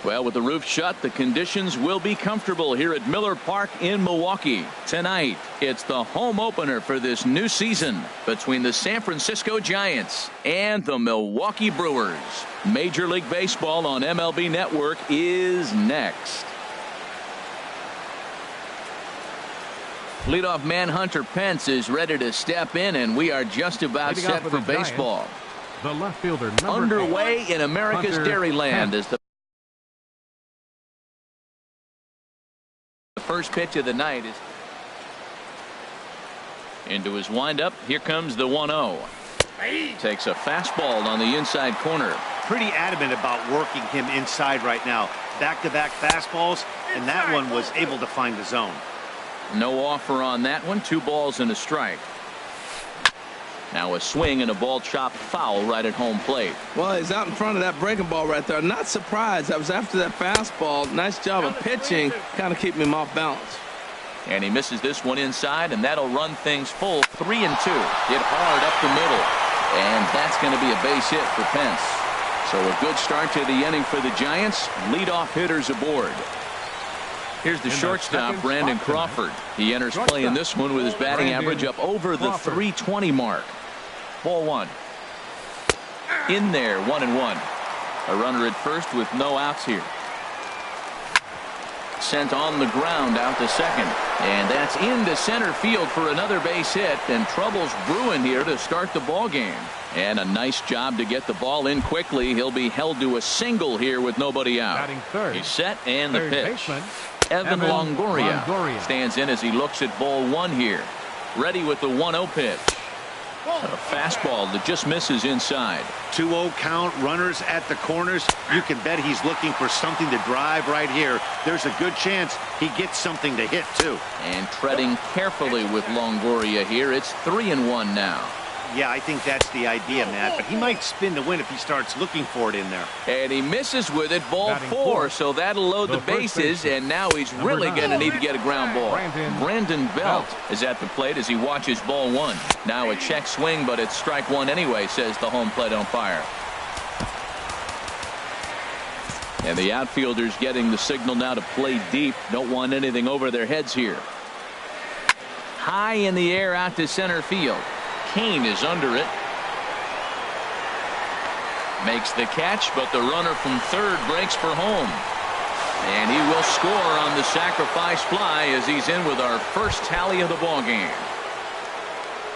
Well, with the roof shut, the conditions will be comfortable here at Miller Park in Milwaukee. Tonight, it's the home opener for this new season between the San Francisco Giants and the Milwaukee Brewers. Major League Baseball on MLB Network is next. Leadoff man Hunter Pence is ready to step in, and we are just about set for baseball. The left fielder, underway in America's Dairyland as the first pitch of the night is into his windup. Here comes the 1-0. Takes a fastball on the inside corner. Pretty adamant about working him inside right now. Back-to-back fastballs, and that one was able to find the zone. No offer on that one. 2 balls and a strike. Now a swing and a ball chopped foul right at home plate. Well, he's out in front of that breaking ball right there. Not surprised. That was after that fastball. Nice job of pitching, kind of keeping him off balance. And he misses this one inside, and that'll run things full. 3-2. Hit hard up the middle. And that's going to be a base hit for Pence. So a good start to the inning for the Giants. Leadoff hitters aboard. Here's the shortstop, Brandon Crawford. He enters play in this one with his batting average up over the .320 mark. Ball 1. In there, 1-1. A runner at first with no outs here. Sent on the ground out to second. And that's into center field for another base hit. And trouble's brewing here to start the ball game. And a nice job to get the ball in quickly. He'll be held to a single here with nobody out. He's set, and the pitch. Evan Longoria stands in as he looks at ball 1 here. Ready with the 1-0 pitch. A fastball that just misses inside. 2-0 count, runners at the corners. You can bet he's looking for something to drive right here. There's a good chance he gets something to hit too. And treading carefully with Longoria here. It's 3-1 now. Yeah, I think that's the idea, Matt, but he might spin to win if he starts looking for it in there. And he misses with it, ball 4, so that'll load the bases, and now he's really going to need to get a ground ball. Brandon Belt is at the plate as he watches ball 1. Now a check swing, but it's strike 1 anyway, says the home plate umpire. And the outfielders getting the signal now to play deep. Don't want anything over their heads here. High in the air out to center field. Kane is under it. Makes the catch, but the runner from third breaks for home. And he will score on the sacrifice fly as he's in with our first tally of the ball game.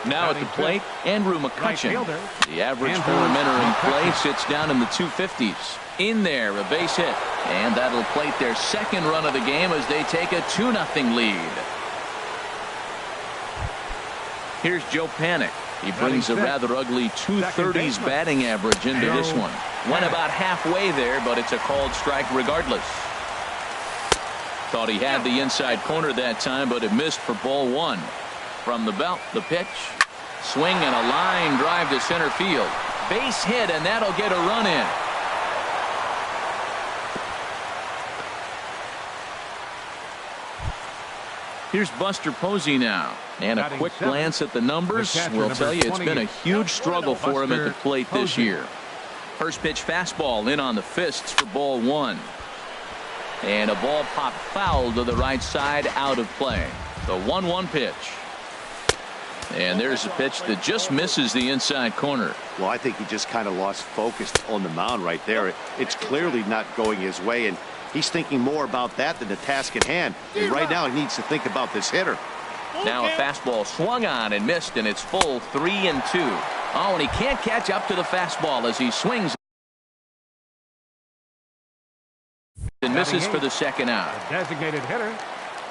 Now at the plate, Andrew McCutchen. The average for a minute in play sits down in the 250s. In there, a base hit. And that'll plate their second run of the game as they take a 2-0 lead. Here's Joe Panik. He brings a rather ugly 230s batting average into this one. Went about halfway there, but it's a called strike regardless. Thought he had the inside corner that time, but it missed for ball 1. From the belt, the pitch. Swing and a line drive to center field. Base hit, and that'll get a run in. Here's Buster Posey now. And a quick glance at the numbers will tell you it's been a huge struggle for him at the plate this year. First pitch fastball in on the fists for ball 1. And a ball popped foul to the right side, out of play. The 1-1 pitch. And there's a pitch that just misses the inside corner. Well, I think he just kind of lost focus on the mound right there. It's clearly not going his way, and he's thinking more about that than the task at hand. And right now he needs to think about this hitter. Now a fastball swung on and missed, and it's full 3-2. Oh, and he can't catch up to the fastball as he swings and misses for the second out. Designated hitter.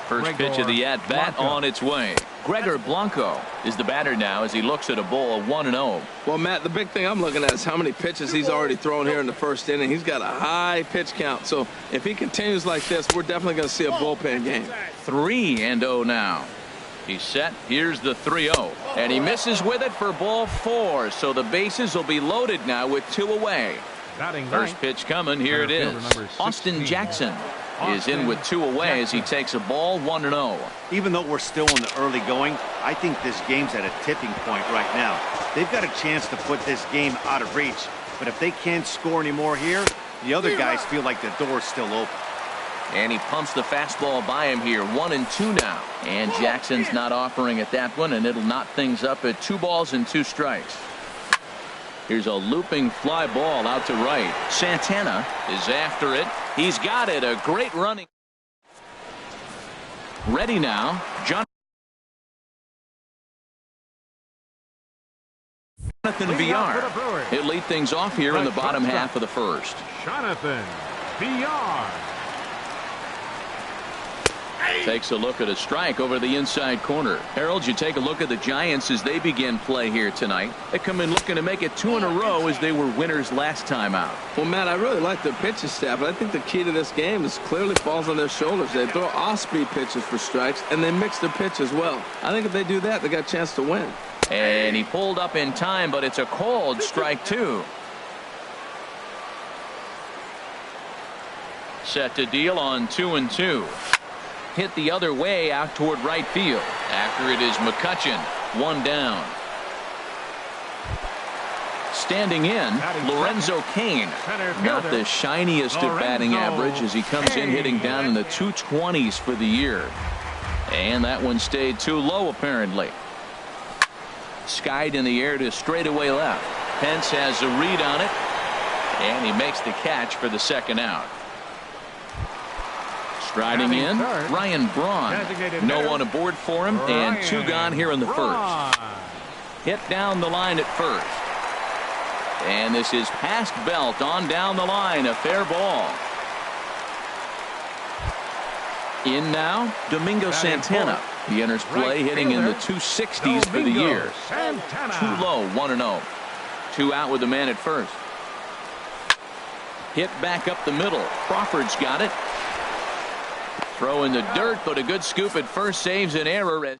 First pitch of the at-bat on its way. Gregor Blanco is the batter now as he looks at a ball 1-0. Well, Matt, the big thing I'm looking at is how many pitches he's already thrown here in the first inning. He's got a high pitch count, so if he continues like this, we're definitely going to see a bullpen game. 3-0 now. He's set. Here's the 3-0. And he misses with it for ball 4. So the bases will be loaded now with 2 away. First pitch coming. Here it is. Austin Jackson is in with 2 away as he takes a ball 1-0. Even though we're still in the early going, I think this game's at a tipping point right now. They've got a chance to put this game out of reach. But if they can't score any more here, The other guys feel like the door's still open. And he pumps the fastball by him here. 1-2 now. And Jackson's not offering at that one, and it'll knot things up at 2 balls and 2 strikes. Here's a looping fly ball out to right. Santana is after it. He's got it. A great running. Ready now. Jonathan VR. He'll lead things off here in the bottom half of the first. Jonathan VR takes a look at a strike over the inside corner. Harold, you take a look at the Giants as they begin play here tonight. They come in looking to make it 2 in a row as they were winners last time out. Well, Matt, I really like their pitching staff, but I think the key to this game is clearly falls on their shoulders. They throw off-speed pitches for strikes, and they mix their pitch as well. I think if they do that, they got a chance to win. And he pulled up in time, but it's a called strike 2. Set to deal on 2-2. Hit the other way out toward right field. After it is McCutchen. 1 down. Standing in, Lorenzo Cain. Not the shiniest of batting average as he comes in hitting down in the 220s for the year. And that one stayed too low apparently. Skied in the air to straightaway left. Pence has a read on it. And he makes the catch for the second out. Striding in, Ryan Braun. No one aboard for him, and 2 gone here in the first. Hit down the line at first. And this is past Belt on down the line. A fair ball. In now, Domingo Santana. He enters play hitting in the 260s for the year. 2 low, 1-0. 2 out with the man at first. Hit back up the middle. Crawford's got it. Throw in the dirt, but a good scoop at first saves an error.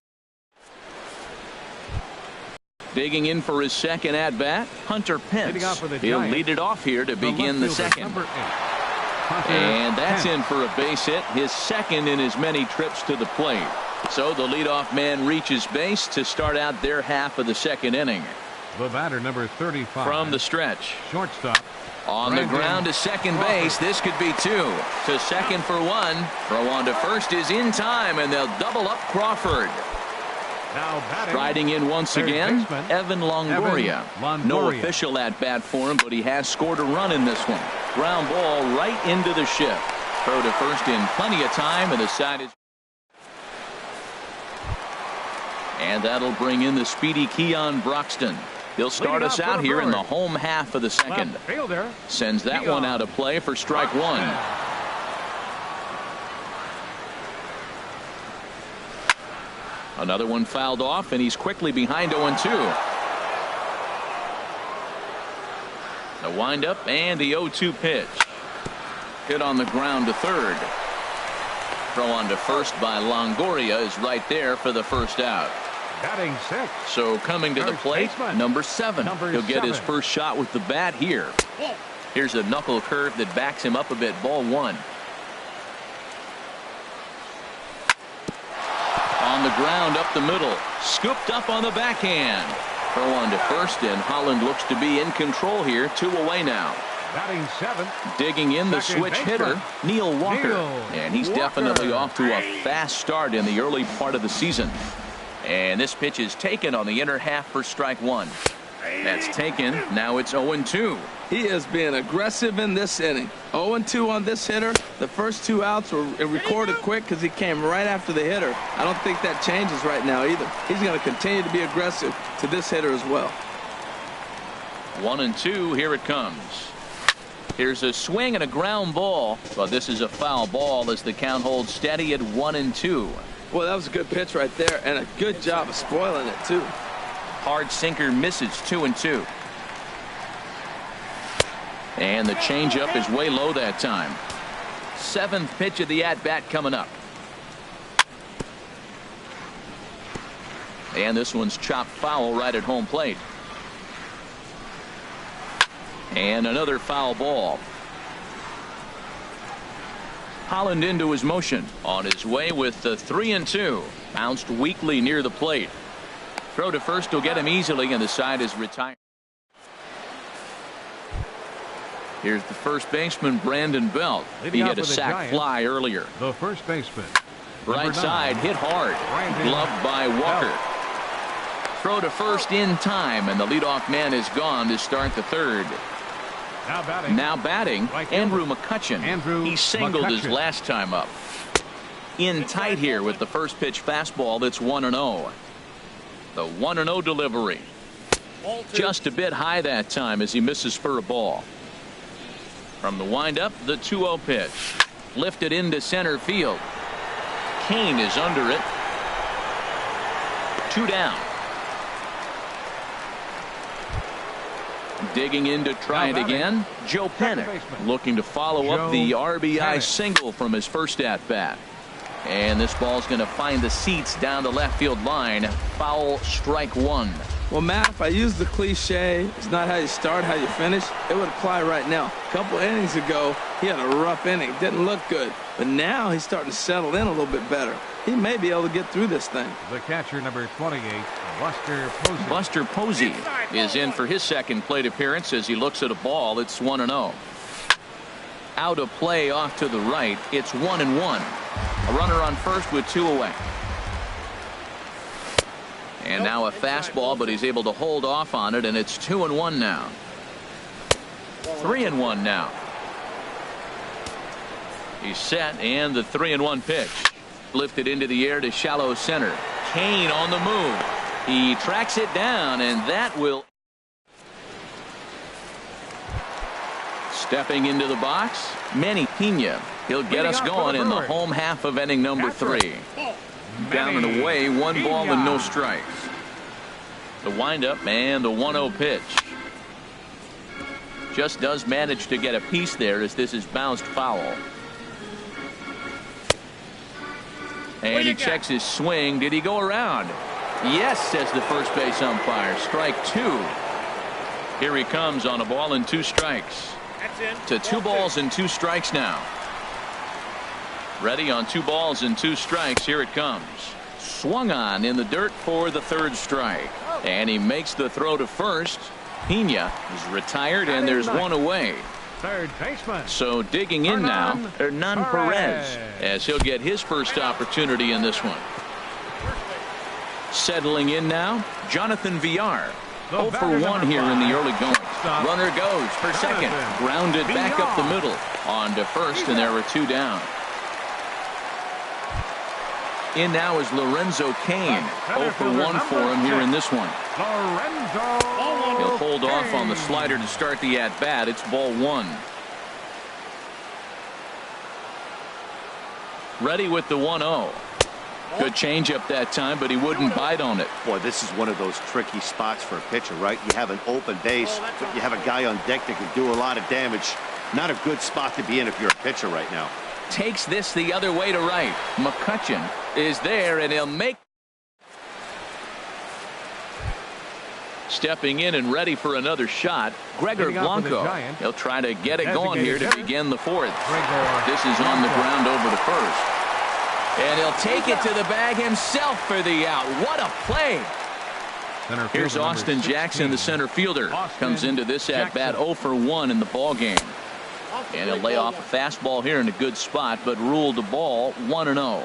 Digging in for his second at bat, Hunter Pence. He'll lead it off here to begin the second. And that's in for a base hit, his second in as many trips to the plate. So the leadoff man reaches base to start out their half of the second inning. The batter, number 35. From the stretch. Shortstop. On the ground to second base. This could be 2. To second for 1. Throw on to first is in time, and they'll double up Crawford. Striding in once again, Evan Longoria. No official at bat for him, but he has scored a run in this one. Ground ball right into the shift. Throw to first in plenty of time, and the side is. And that'll bring in the speedy Keon Broxton. He'll start us out here in the home half of the second. Sends that one out of play for strike 1. Another one fouled off, and he's quickly behind 0-2. The windup and the 0-2 pitch. Hit on the ground to third. Throw on to first by Longoria is right there for the first out. Batting 6. So coming to the plate, number 7. He'll get his first shot with the bat here. Here's a knuckle curve that backs him up a bit. Ball 1. On the ground up the middle. Scooped up on the backhand. Throw on to first, and Holland looks to be in control here. 2 away now. Batting 7. Digging in the switch hitter, Neil Walker. And he's definitely off to a fast start in the early part of the season. And this pitch is taken on the inner half for strike 1. That's taken. Now it's 0-2. He is being aggressive in this inning. 0-2 on this hitter. The first 2 outs were recorded quick because he came right after the hitter. I don't think that changes right now either. He's going to continue to be aggressive to this hitter as well. 1-2. Here it comes. Here's a swing and a ground ball. But this is a foul ball as the count holds steady at 1-2. Well, that was a good pitch right there, and a good job of spoiling it, too. Hard sinker misses. 2-2. And the changeup is way low that time. 7th pitch of the at-bat coming up. And this one's chopped foul right at home plate. And another foul ball. Holland into his motion. On his way with the 3-2. Bounced weakly near the plate. Throw to first will get him easily, and the side is retired. Here's the first baseman, Brandon Belt. He hit a sac fly earlier. The first baseman. Right side, hit hard. Gloved by Walker. Throw to first in time, and the leadoff man is gone to start the third. Now batting, Andrew McCutchen. He singled his last time up. In tight here with the first pitch fastball that's 1-0. The 1-0 delivery. Just a bit high that time as he misses for a ball. From the windup, the 2-0 pitch. Lifted into center field. Kane is under it. 2 down. Digging in to try it again. Joe Pennick looking to follow up the RBI single from his first at bat. And this ball's going to find the seats down the left field line. Foul, strike 1. Well, Matt, if I use the cliche, it's not how you start, how you finish, it would apply right now. A couple innings ago, he had a rough inning. Didn't look good. But now he's starting to settle in a little bit better. He may be able to get through this thing. The catcher, number 28, Buster Posey. Buster Posey is in for his second plate appearance as he looks at a ball. It's 1-0. Out of play off to the right. It's 1-1. A runner on first with 2 away. And now a fastball, but he's able to hold off on it, and it's 2-1 now. 3-1 now. He's set, and the 3-1 pitch. Lifted into the air to shallow center. Kane on the move. He tracks it down, and that will. Stepping into the box, Manny Pena. He'll get us going in the home half of inning number 3. Down and away, 1 ball and no strikes. The windup and the 1-0 pitch. Just does manage to get a piece there as this is bounced foul. And he checks his swing. Did he go around? Yes, says the first base umpire. Strike 2. Here he comes on a ball and 2 strikes. To 2 balls and 2 strikes now. Ready on 2 balls and 2 strikes. Here it comes. Swung on in the dirt for the 3rd strike. And he makes the throw to first. Pena is retired, and there's 1 away. Third baseman. So digging in now, Hernan Perez, as he'll get his first opportunity in this one. Settling in now, Jonathan Villar. 0 for 1 here in the early going. Runner goes for second. Grounded back up the middle. On to first, and there are 2 down. In now is Lorenzo Cain. 0 for 1 for him here in this one. He'll hold off on the slider to start the at-bat. It's ball 1. Ready with the 1-0. Good changeup that time, but he wouldn't bite on it. Boy, this is one of those tricky spots for a pitcher, right? You have an open base, but you have a guy on deck that can do a lot of damage. Not a good spot to be in if you're a pitcher right now. Takes this the other way to right. McCutchen is there, and he'll make. Stepping in and ready for another shot, Gregor Blanco. He'll try to get it going here to begin the 4th. This is on the ground over to first. And he'll take it to the bag himself for the out. What a play. Here's Austin Jackson, the center fielder. Comes into this at-bat 0 for 1 in the ball game. And he'll lay off a fastball here in a good spot, but ruled the ball 1-0.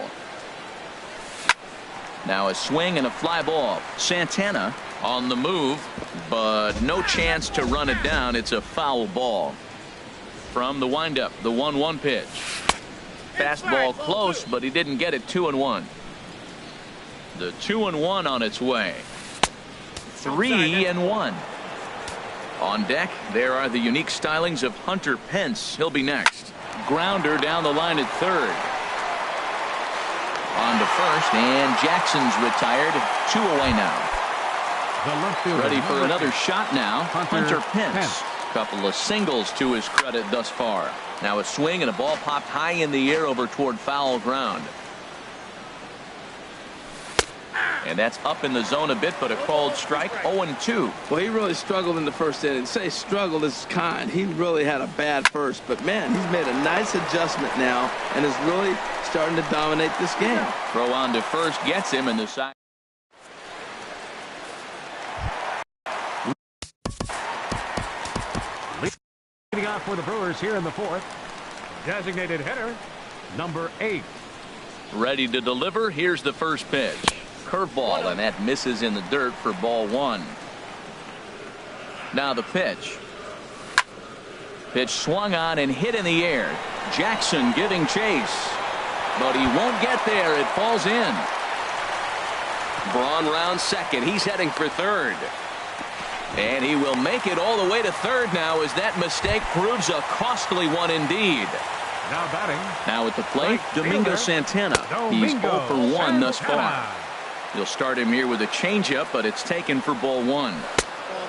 Now a swing and a fly ball. Santana on the move, but no chance to run it down. It's a foul ball. From the windup, the 1-1 pitch. Fastball close, but he didn't get it. 2-1. The 2-1 on its way. 3-1. On deck, there are the unique stylings of Hunter Pence. He'll be next. Grounder down the line at 3rd. On to first, and Jackson's retired. 2 away now. Ready for another shot now. Hunter Pence. Couple of singles to his credit thus far. Now a swing and a ball popped high in the air over toward foul ground. And that's up in the zone a bit, but a called strike. 0-2. Well, he really struggled in the first inning. Say struggled is kind. He really had a bad first, but man, he's made a nice adjustment now and is really starting to dominate this game. Throw on to first gets him in the side. Leading off for the Brewers here in the fourth. Designated hitter, number 8. Ready to deliver. Here's the first pitch. Curveball, and that misses in the dirt for ball 1. Now the pitch. Pitch swung on and hit in the air. Jackson giving chase, but he won't get there. It falls in. Braun rounds second. He's heading for third. And he will make it all the way to third now, as that mistake proves a costly one indeed. Now batting. Now at the plate, Domingo Santana. He's 0 for 1 thus far. He'll start him here with a changeup, but it's taken for ball 1.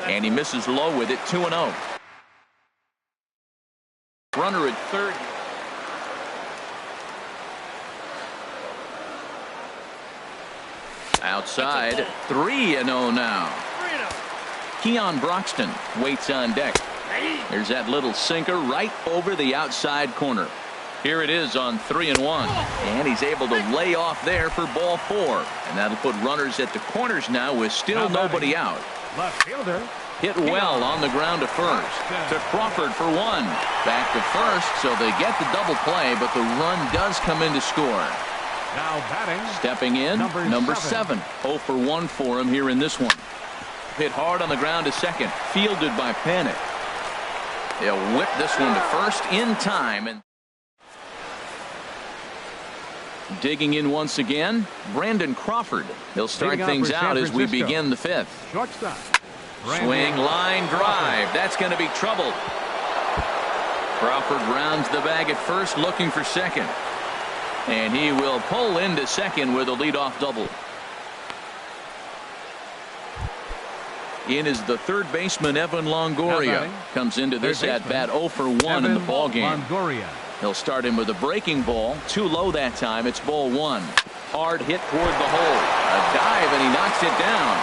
And he misses low with it, 2-0. Runner at third. Outside, 3-0 now. Keon Broxton waits on deck. There's that little sinker right over the outside corner. Here it is on 3-1. And he's able to lay off there for ball 4. And that'll put runners at the corners now with still nobody out. Left fielder. Hit well on the ground to first. To Crawford for 1. Back to first, so they get the double play, but the run does come in to score. Now batting. Stepping in, number 7. 0 for 1 for him here in this one. Hit hard on the ground to second. Fielded by Panic. They'll whip this one to first in time. And digging in once again, Brandon Crawford. He'll start things out as we begin the 5th. Shortstop. Swing, line drive. That's going to be trouble. Crawford rounds the bag at first, looking for second. And he will pull into second with a leadoff double. In is the third baseman, Evan Longoria. Comes into this at bat 0 for 1 in the ball game. He'll start him with a breaking ball. Too low that time. It's ball 1. Hard hit toward the hole. A dive, and he knocks it down.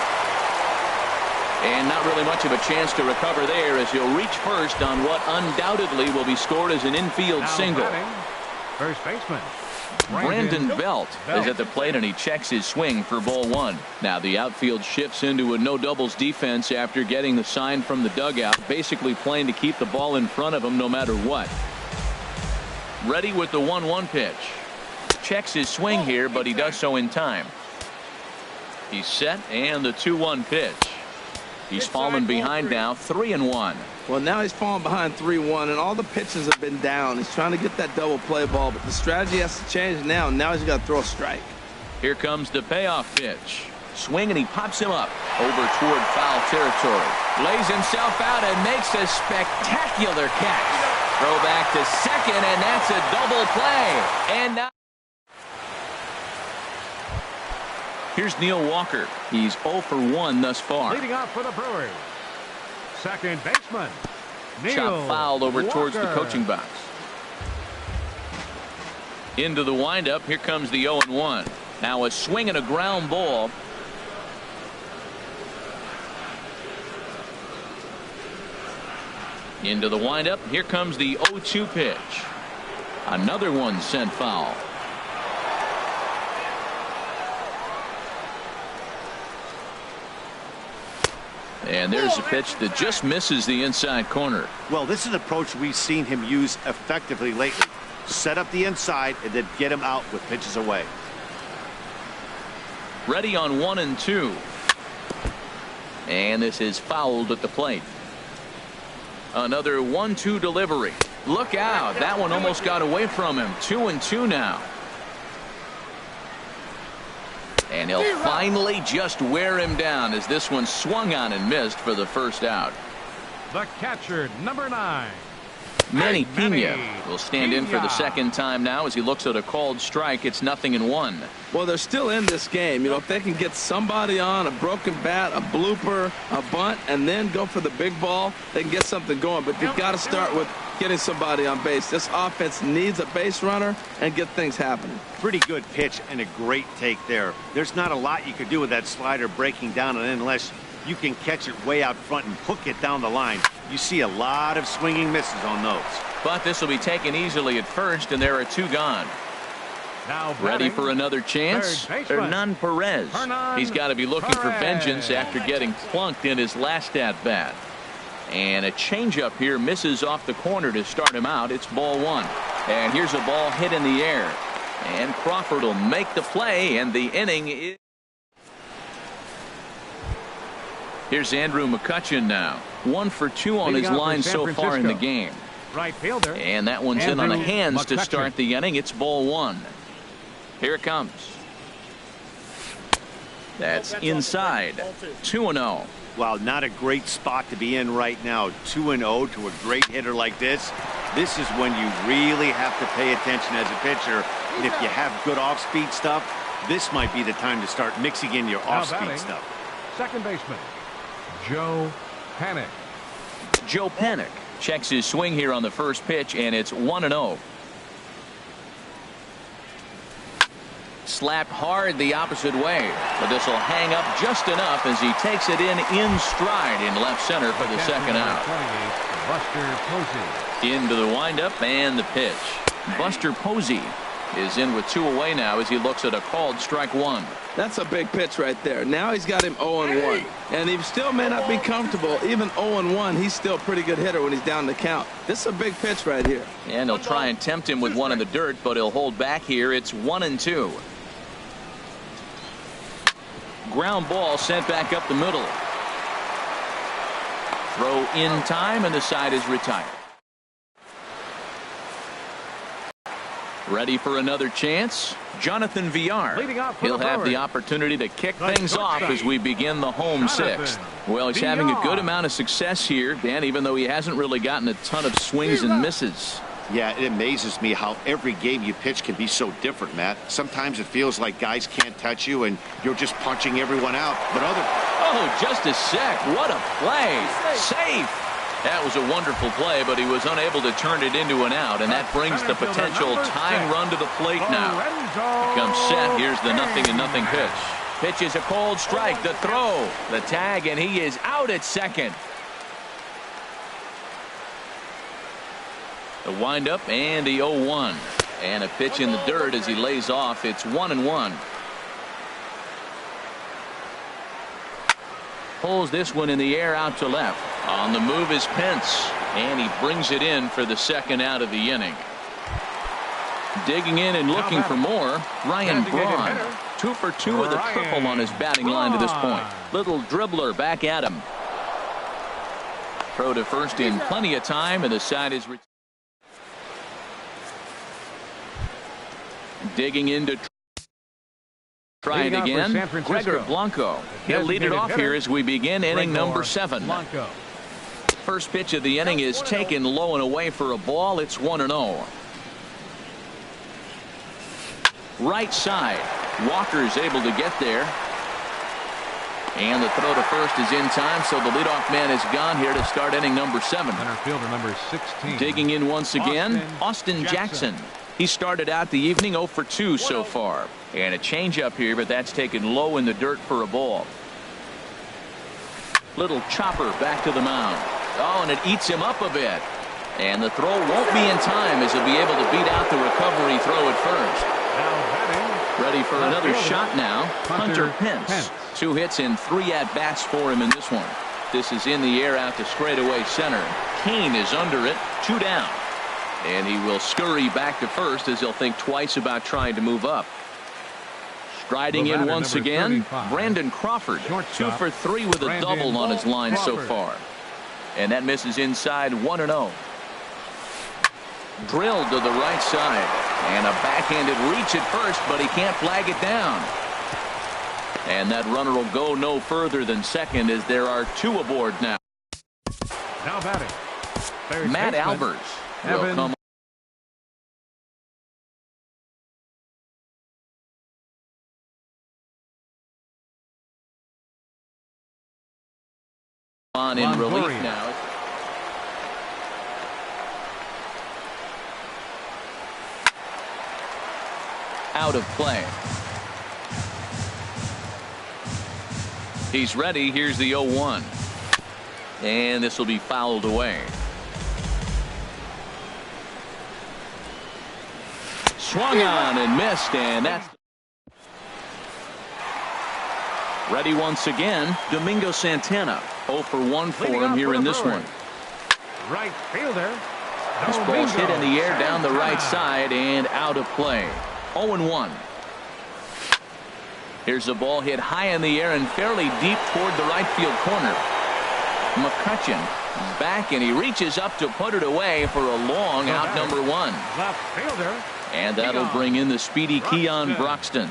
And not really much of a chance to recover there, as he'll reach first on what undoubtedly will be scored as an infield single. First baseman Brandon Belt is at the plate, and he checks his swing for ball 1. Now the outfield shifts into a no doubles defense after getting the sign from the dugout, basically playing to keep the ball in front of him no matter what. Ready with the 1-1 pitch. Checks his swing here, but he does so in time. He's set, and the 2-1 pitch. He's fallen behind now, 3-1. Well, now he's fallen behind 3-1, and all the pitches have been down. He's trying to get that double play ball, but the strategy has to change now. Now he's got to throw a strike. Here comes the payoff pitch. Swing, and he pops him up over toward foul territory. Lays himself out and makes a spectacular catch. Throw back to second, and that's a double play. And now here's Neil Walker. He's 0 for 1 thus far. Leading off for the Brewers, second baseman Neil Chop fouled over Walker. towards the coaching box. Into the windup. Here comes the 0-1. Now a swing and a ground ball. Into the windup. Here comes the 0-2 pitch. Another one sent foul. And there's a pitch that just misses the inside corner. Well, this is an approach we've seen him use effectively lately. Set up the inside and then get him out with pitches away. Ready on 1-2. And this is fouled at the plate. Another 1-2 delivery. Look out. That one almost got away from him. 2-2 now. And he'll finally just wear him down as this one swung on and missed for the first out. The catcher, number 9. Manny Pena will stand in for the second time now as he looks at a called strike. It's 0-1. Well, they're still in this game. You know, if they can get somebody on, a broken bat, a blooper, a bunt, and then go for the big ball, they can get something going. But you've got to start with getting somebody on base. This offense needs a base runner and get things happening. Pretty good pitch and a great take there. There's not a lot you could do with that slider breaking down, and unless you can catch it way out front and hook it down the line, you see a lot of swinging misses on those. But this will be taken easily at first, and there are 2 gone. Now ready for another chance? Hernan Perez. He's got to be looking for vengeance after getting plunked in his last at-bat. And a changeup here misses off the corner to start him out. It's ball one. And here's a ball hit in the air. And Crawford will make the play, and the inning is. Here's Andrew McCutchen now. 1 for 2 on his line so far in the game. Right fielder. And that one's in on the hands to start the inning. It's ball one. Here it comes. That's inside. 2-0. Well, not a great spot to be in right now. 2-0 to a great hitter like this. This is when you really have to pay attention as a pitcher. And if you have good off-speed stuff, this might be the time to start mixing in your off-speed stuff. Second baseman, Joe Panik. Joe Panik checks his swing here on the first pitch, and it's 1-0. Slapped hard the opposite way, but this will hang up just enough as he takes it in stride in left center for the second out. Buster Posey. Into the windup and the pitch. Buster Posey is in with 2 away now as he looks at a called strike one. That's a big pitch right there. Now he's got him 0-1. And he still may not be comfortable. Even 0-1, he's still a pretty good hitter when he's down the count. This is a big pitch right here. And he'll try and tempt him with one in the dirt, but he'll hold back here. It's 1-2. Ground ball sent back up the middle. Throw in time, and the side is retired. Ready for another chance? Jonathan Villar. He'll have the opportunity to kick things off as we begin the home sixth. Well, he's having a good amount of success here, Dan, even though he hasn't really gotten a ton of swings and misses. Yeah, it amazes me how every game you pitch can be so different, Matt. Sometimes it feels like guys can't touch you and you're just punching everyone out. But Oh, just a sec. What a play. Safe. That was a wonderful play, but he was unable to turn it into an out, and that brings the potential tying run to the plate now. Here comes set. Here's the 0-0 pitch. Pitch is a cold strike. The throw, the tag, and he is out at second. The windup and the 0-1. And a pitch in the dirt as he lays off. It's 1-1. Pulls this one in the air out to left. On the move is Pence, and he brings it in for the second out of the inning. Digging in and looking for more, Ryan Braun. 2 for 2 with a triple on his batting line to this point. Little dribbler back at him. Throw to first in plenty of time, and the side is digging into. Try it again. Gregor Blanco. He'll lead it off here as we begin inning number 7. First pitch of the inning is taken low and away for a ball. It's 1-0. Right side. Walker's able to get there. And the throw to first is in time, so the leadoff man is gone here to start inning number 7. Center fielder number 16. Digging in once again, Austin Jackson. He started out the evening 0 for 2 so far. And a changeup here, but that's taken low in the dirt for a ball. Little chopper back to the mound. Oh, and it eats him up a bit. And the throw won't be in time as he'll be able to beat out the recovery throw at first. Ready for another shot now. Hunter Pence. 2 hits and 3 at-bats for him in this one. This is in the air out to straightaway center. Kane is under it. 2 down. And he will scurry back to first as he'll think twice about trying to move up. Striding in once again, Brandon Crawford. 2 for 3 with a double on his line so far. And that misses inside 1-0. Drilled to the right side. And a backhanded reach at first, but he can't flag it down. And that runner will go no further than second as there are 2 aboard now. Now batting. Matt Albers will come on in relief now. Out of play. He's ready. Here's the 0-1. And this will be fouled away. Swung on and missed, and that's Ready once again, Domingo Santana. 0 for 1 for him here in this one. Right fielder. This ball's hit in the air down the right side and out of play. 0-1. Here's a ball hit high in the air and fairly deep toward the right field corner. McCutcheon back, and he reaches up to put it away for a long out, number 1. Left fielder. And that'll bring in the speedy Keon Broxton.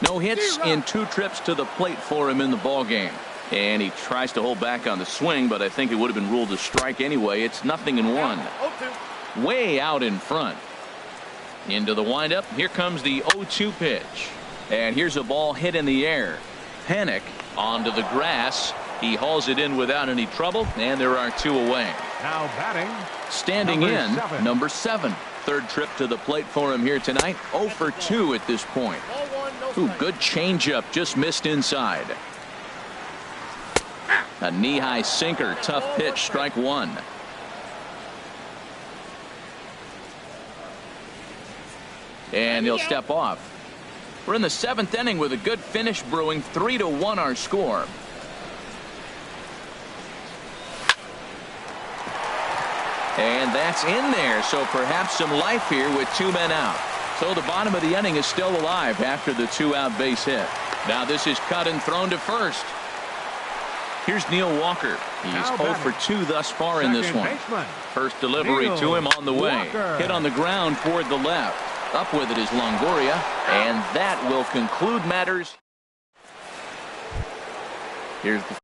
No hits in 2 trips to the plate for him in the ballgame. And he tries to hold back on the swing, but I think it would have been ruled a strike anyway. It's 0-1. Way out in front. Into the windup. Here comes the 0-2 pitch. And here's a ball hit in the air. Panic onto the grass. He hauls it in without any trouble, and there are 2 away. Now batting. Standing number 7. 3rd trip to the plate for him here tonight. 0 for 2 at this point. Ooh, good changeup, just missed inside. A knee-high sinker, tough pitch, strike 1. And he'll step off. We're in the 7th inning with a good finish brewing. 3-1 our score. And that's in there, so perhaps some life here with 2 men out. So the bottom of the inning is still alive after the 2-out base hit. Now this is cut and thrown to first. Here's Neil Walker. He's 0 for 2 thus far in this one. First delivery to him on the way. Hit on the ground toward the left. Up with it is Longoria, and that will conclude matters. Here's the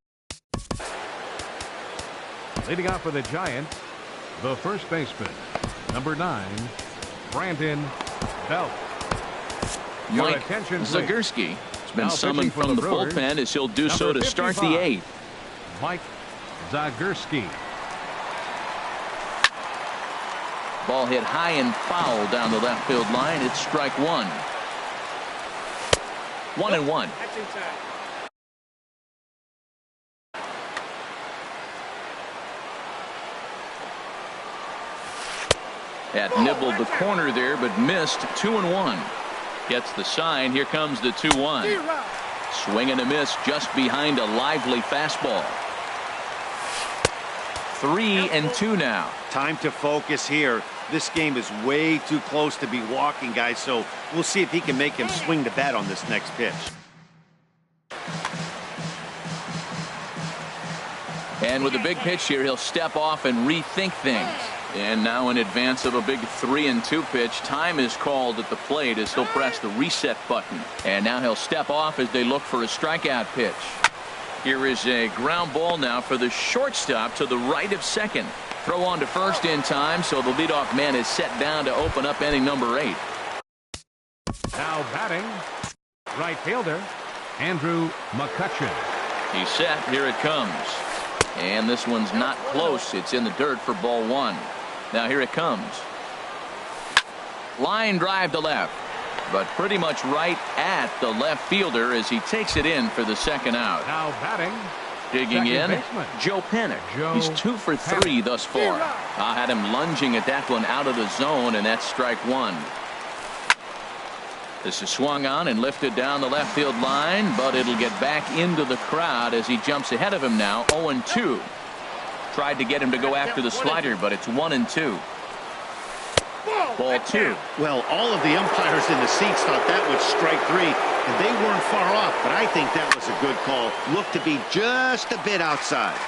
leading off for the Giants, the first baseman, number 9, Brandon Belt. Mike Zagurski has been summoned from the bullpen, as he'll do so to start the 8th. Mike Zagurski. Ball hit high and foul down the left field line. It's strike 1. 1-1. Had nibbled the corner there, but missed. 2-1. Gets the sign. Here comes the 2-1. Swing and a miss just behind a lively fastball. 3-2 now. Time to focus here. This game is way too close to be walking, guys, so we'll see if he can make him swing the bat on this next pitch. And with a big pitch here, he'll step off and rethink things. And now in advance of a big 3-2 pitch, time is called at the plate as he'll press the reset button. And now he'll step off as they look for a strikeout pitch. Here is a ground ball now for the shortstop to the right of second. Throw on to first in time, so the leadoff man is set down to open up inning number 8. Now batting, right fielder, Andrew McCutcheon. He's set. Here it comes. And this one's not close. It's in the dirt for ball 1. Now here it comes. Line drive to left, but pretty much right at the left fielder as he takes it in for the 2nd out. Now batting, digging in, baseman, Joe Panic. He's 2 for 3 thus far. I had him lunging at that one out of the zone, and that's strike 1. This is swung on and lifted down the left field line, but it'll get back into the crowd as he jumps ahead of him now. 0-2. Tried to get him to go after the slider, but it's 1-2. Ball 2. Well, all of the umpires in the seats thought that was strike 3, and they weren't far off, but I think that was a good call. Looked to be just a bit outside.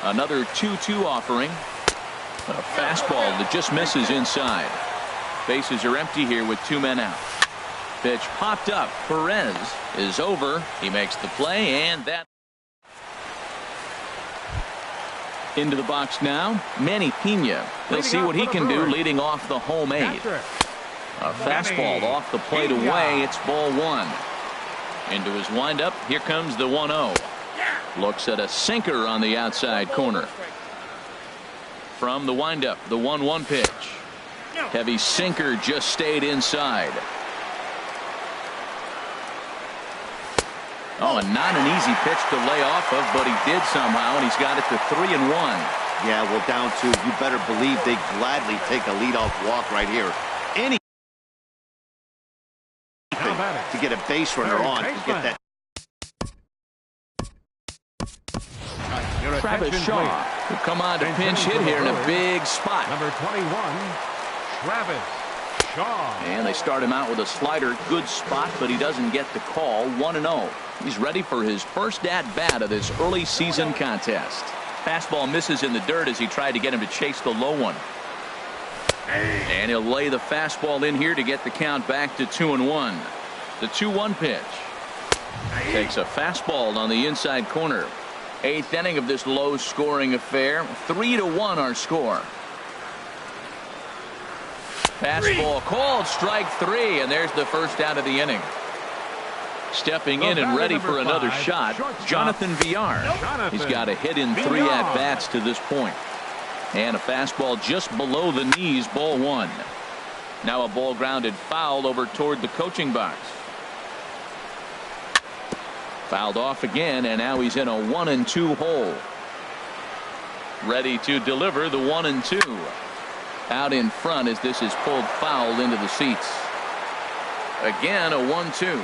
Another 2-2 offering. A fastball that just misses inside. Bases are empty here with 2 men out. Pitch popped up. Perez is over. He makes the play, and that into the box now. Manny Pena. He'll see what he can do leading off the home 8. A fastball off the plate away. It's ball 1. Into his windup. Here comes the 1-0. Looks at a sinker on the outside corner. From the windup, the 1-1 pitch. Heavy sinker just stayed inside. Oh, and not an easy pitch to lay off of, but he did somehow, and he's got it to 3-1. Yeah, well, down 2. You better believe they gladly take a leadoff walk right here. Anything to get a base runner on to get that Your Travis attention, Shaw please. will come on to And pinch hitting hit for the here in a Brewers, big spot. Number 21, Travis Shaw. And they start him out with a slider. Good spot, but he doesn't get the call. 1-0. He's ready for his first at-bat of this early season contest. Fastball misses in the dirt as he tried to get him to chase the low one. And he'll lay the fastball in here to get the count back to 2-1. The 2-1 pitch. Takes a fastball on the inside corner. Eighth inning of this low-scoring affair. 3-1 our score. Fastball called, strike three, and there's the first out of the inning. Stepping in and ready for another shot, Jonathan Villar. He's got a hit in 3 at-bats to this point. And a fastball just below the knees, ball one. Now a ball grounded foul over toward the coaching box. Fouled off again, and now he's in a 1-2 hole. Ready to deliver the 1-2. Out in front as this is pulled foul into the seats. Again a 1-2.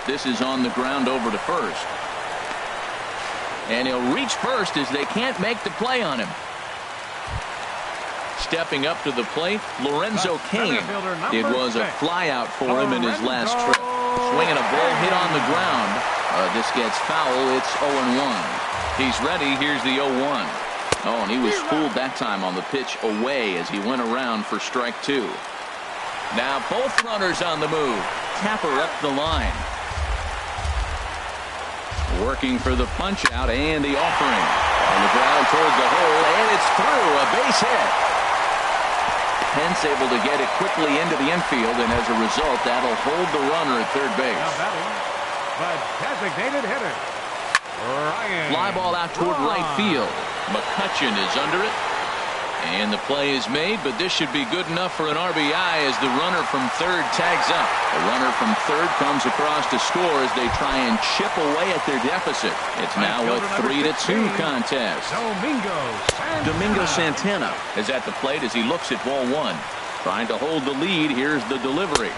This is on the ground over to first. And he'll reach first as they can't make the play on him. Stepping up to the plate, Lorenzo Cain. It was a fly out for him in his last trip. Swinging a ball hit on the ground. This gets foul. It's 0-1. He's ready. Here's the 0-1. Oh, and he was fooled that time on the pitch away as he went around for strike two. Now both runners on the move. Tapper up the line. Working for the punch out and the offering. On the ground toward the hole, and it's through. A base hit. Pence able to get it quickly into the infield, and as a result, that'll hold the runner at third base. Now batting, the designated hitter, Ryan. Fly ball out toward right field. McCutcheon is under it. And the play is made, but this should be good enough for an RBI as the runner from third tags up. The runner from third comes across to score as they try and chip away at their deficit. It's now a 3-2 contest. Domingo Santana is at the plate as he looks at ball one. Trying to hold the lead. Here's the delivery.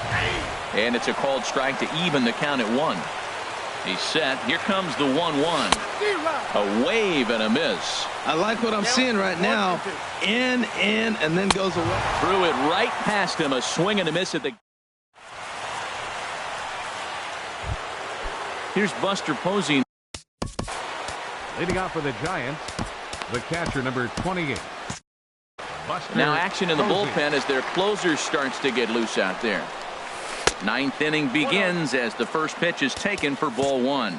And it's a called strike to even the count at 1. He's set. Here comes the 1-1. A wave and a miss. I like what I'm seeing right now. In, and then goes away. Threw it right past him. A swing and a miss at the... Here's Buster Posey. Leading off for the Giants, the catcher, number 28. Buster Now action in the Posey. bullpen as their closer starts to get loose out there. Ninth inning begins as the first pitch is taken for ball one.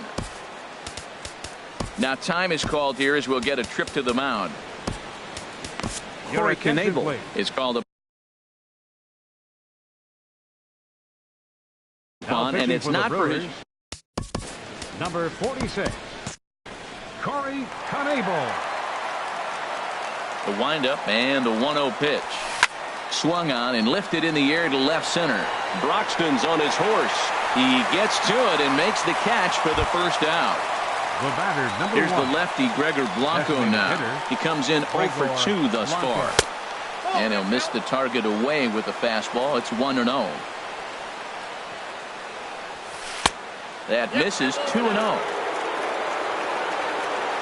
Now time is called here as we'll get a trip to the mound. Your Corey attention, Knebel please. is called Now upon, and pitching it's for the not for his... Brewers, number 46, Corey Knebel. The windup and the 1-0 pitch. Swung on and lifted in the air to left center. Broxton's on his horse. He gets to it and makes the catch for the first out. The batter, number Here's 1. the lefty Gregor Blanco Designated now. hitter, He comes in 0 for 2 thus Blanco. far. And he'll miss the target away with the fastball. It's 1-0. That misses 2-0.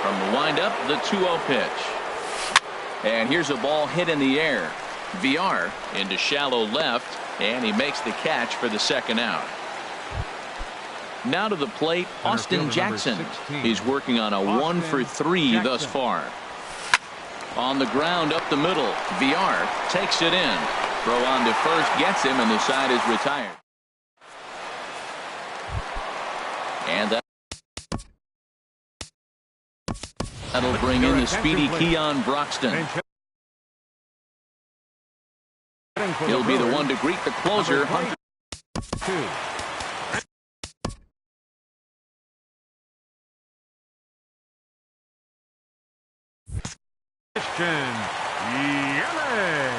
From the windup, the 2-0 pitch. And here's a ball hit in the air. Villar into shallow left, and he makes the catch for the second out. Now to the plate, Austin Jackson. He's working on a 1 for 3 thus far. On the ground up the middle, Villar takes it in. Throw on to first gets him, and the side is retired. And that'll bring in the speedy Keon Broxton. He'll be the one to greet the closer, Hunter. 2. Christian Yelich.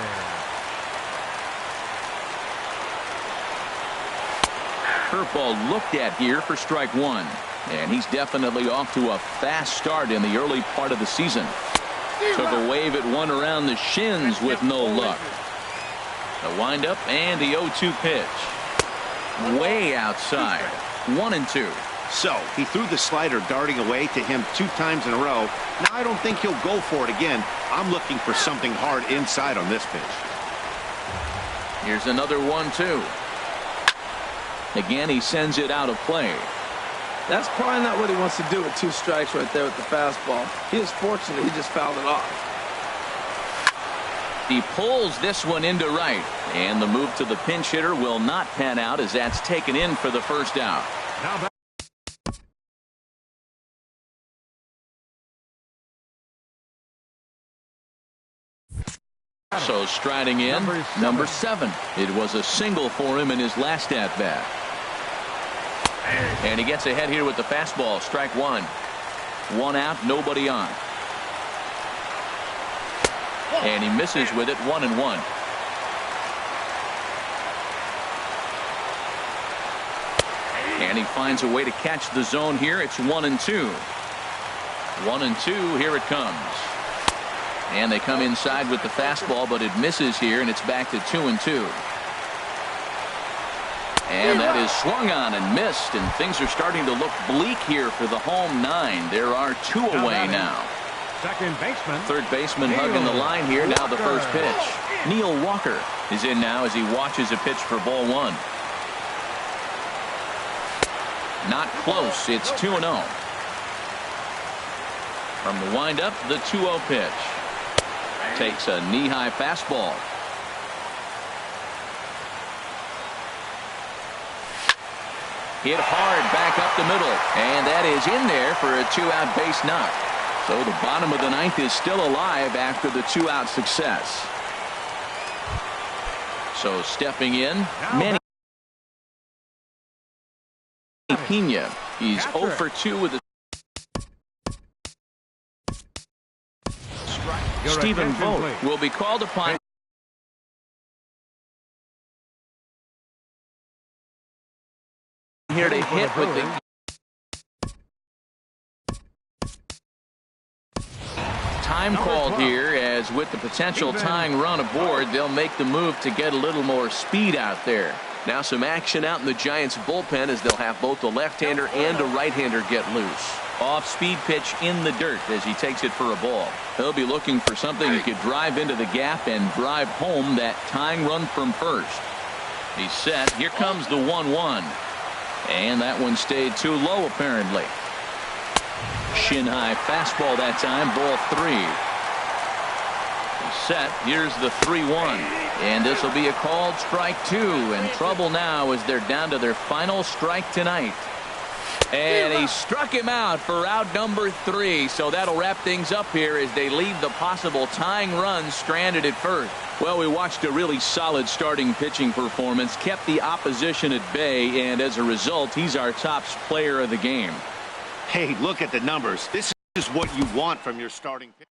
Curveball looked at here for strike one. And he's definitely off to a fast start in the early part of the season. Took a wave at one around the shins with no luck. The windup and the 0-2 pitch. Way outside. 1-2. So he threw the slider darting away to him 2 times in a row. Now I don't think he'll go for it again. I'm looking for something hard inside on this pitch. Here's another 1-2. Again, he sends it out of play. That's probably not what he wants to do with 2 strikes right there with the fastball. He is fortunate he just fouled it off. He pulls this one into right, and the move to the pinch hitter will not pan out as that's taken in for the first out. Now back. So striding in, number 7. It was a single for him in his last at-bat. And he gets ahead here with the fastball. Strike 1. 1 out, nobody on. And he misses with it, 1-1. And he finds a way to catch the zone here. It's 1-2. 1-2, here it comes. And they come inside with the fastball, but it misses here, and it's back to 2-2. And that is swung on and missed, and things are starting to look bleak here for the home 9. There are 2 away now. Second baseman. Third baseman hugging the line here. Now the first pitch. Neil Walker is in now as he watches a pitch for ball 1. Not close. It's 2-0. From the windup, the 2-0 pitch. Takes a knee-high fastball. Hit hard back up the middle, and that is in there for a 2-out base knock. So the bottom of the 9th is still alive after the 2-out success. So stepping in, Manny Pena. He's 0 for 2 with a Stephen Vogt will be called upon here to hit with the time called here, as with the potential tying run aboard, they'll make the move to get a little more speed out there. Now some action out in the Giants bullpen as they'll have both a left-hander and a right-hander get loose. Off-speed pitch in the dirt as he takes it for a ball. He'll be looking for something he could drive into the gap and drive home that tying run from first. He's set. Here comes the 1-1. And that one stayed too low apparently. Shin high fastball that time, ball 3. He's set. Here's the 3-1. And this will be a called strike 2. And trouble now as they're down to their final strike tonight. And he struck him out for out number 3. So that'll wrap things up here as they leave the possible tying run stranded at first. Well, we watched a really solid starting pitching performance, kept the opposition at bay, and as a result, he's our top player of the game. Hey, look at the numbers. This is what you want from your starting pitcher.